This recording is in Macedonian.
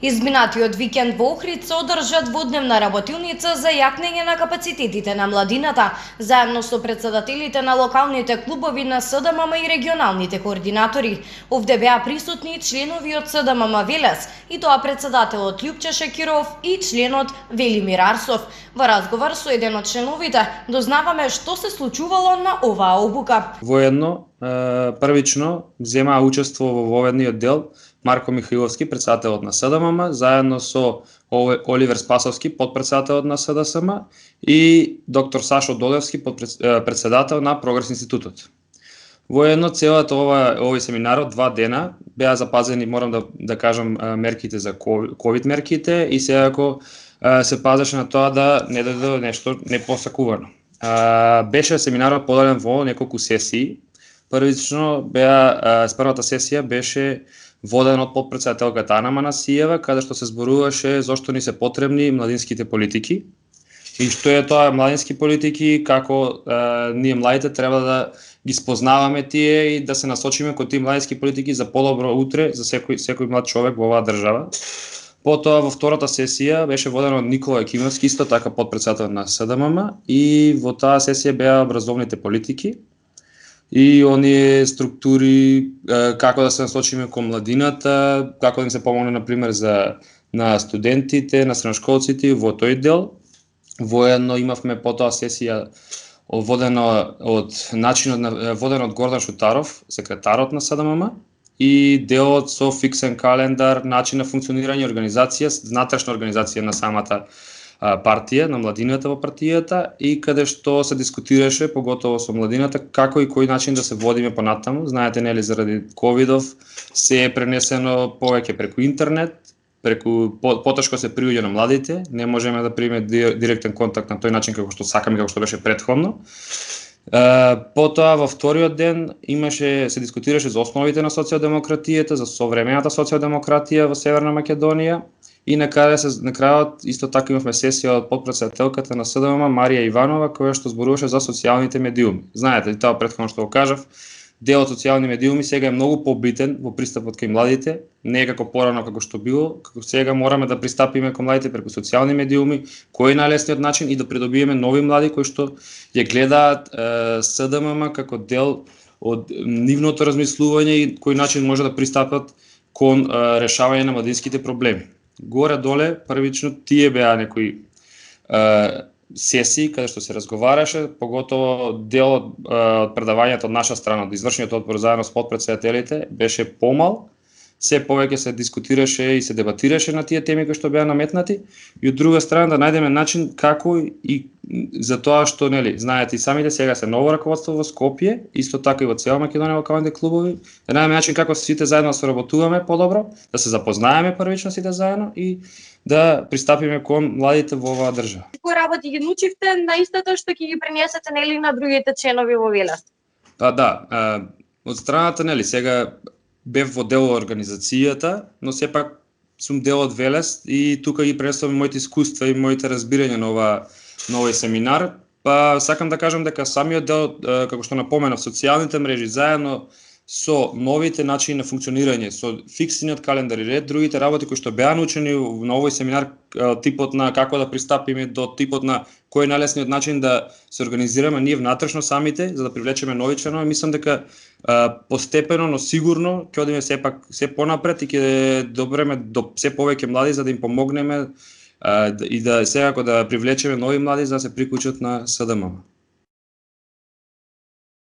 Изминатиот викенд во Охрид се одржа дводневна работилница за јакнење на капацитетите на младината, заедно со председателите на локалните клубови на СДММ и регионалните координатори. Овде беа присутни членови од СДММ Велес, и тоа председателот Љупче Шекиров и членот Велимир Арсов. Во разговор со еден од членовите дознаваме што се случувало на оваа обука. Воедно, првично земаа учество во воведниот дел Марко Михаиловски, председателот на СДММ, заедно со Оливер Спасовски, подпредседателот на СДСМ, и доктор Сашо Долевски, председател на Прогрес институтот. Воедно целата овој семинар од 2 дена беа запазени, морам да кажам, мерките за ковид мерките, и секако се пазеше на тоа да не дојде нешто непосакувано. Беше семинарот поделен во неколку сесии. Првично првата сесија беше воден од подпредседателката Ана Манасиева, каде што се зборуваше зошто ни се потребни младинските политики и што е тоа младински политики, како ние младите треба да ги спознаваме тие и да се насочиме кон тие младински политики за подобро утре за секој млад човек во оваа држава. Потоа во втората сесија беше водена од Никола Екимовски, исто така подпредседател на СДММ, и во таа сесија беа образовните политики и оние структури, како да се насочиме кон младината, како да им се помогне, например, на студентите, на средношколците во тој дел. Воедно имавме потоа сесија водена од Гордан Шутаров, секретарот на СДММ, и делот со фиксен календар, начин на функционирање, организација, внатрешна организација на самата партија, на младината во партијата, и каде што се дискутираше, поготово со младината, како и кој начин да се водиме понатаму. Знаете, нели, заради ковидов се е пренесено повеќе преку интернет, потешко се приуѓа на младите, не можеме да примеме директен контакт на тој начин како што сакаме, како што беше претходно. Потоа во вториот ден се дискутираше за основите на социјалдемократијата, за современата социјалдемократија во Северна Македонија, и на крајот исто така имавме сесија од подпредседателката на СДММ Марија Иванова, која што зборуваше за социјалните медиуми. Знаете, и тоа претходно што го кажав, делот социјални медиуми сега е многу побитен во пристапот кај младите, не е како порано како што било, како сега мораме да пристапиме кон младите преку социјални медиуми, кој е најлесниот начин и да придобиеме нови млади кои што ја гледаат СДММ како дел од нивното размислување и кој начин може да пристапат кон решавање на младинските проблеми. Горе-доле, првично, тие беа некои сесии каде што се разговараше, поготово дел од предавањето од наша страна, од извршниот одбор заедно с подпредседателите, беше помал. Се повеќе се дискутираше и се дебатираше на тие теми кои што беа наметнати, и од друга страна да најдеме начин како и за тоа што, нели, знаете и самите, сега се ново раководство во Скопје, исто така и во цела Македонија локалните клубови, да најдеме начин како сите заедно да соработуваме подобро, да се запознаеме првично сите заедно и да пристапиме кон младите во оваа држава. Кои работи ги научивте на истото што ќе ги пренесете, нели, на другите членови во Велес? Од страната, нели, сега бев во дел организацијата, но сепак сум дел од Велес и тука ги пренесувам моите искуства и моите разбирања на овој семинар. Па сакам да кажам дека самиот дел, како што напоменав, социјалните мрежи заедно со новите начини на функционирање, со фиксниот календар и ред, другите работи кои што беа научени на овој семинар, типот на како да пристапиме до типот на кој е најлесниот начин да се организираме ние внатрешно самите за да привлечеме нови членови, мислам дека постепено, но сигурно ќе одиме сепак се понапред и ќе добреме до се повеќе млади за да им помогнеме и да секако да привлечеме нови млади за да се приклучат на СДММ.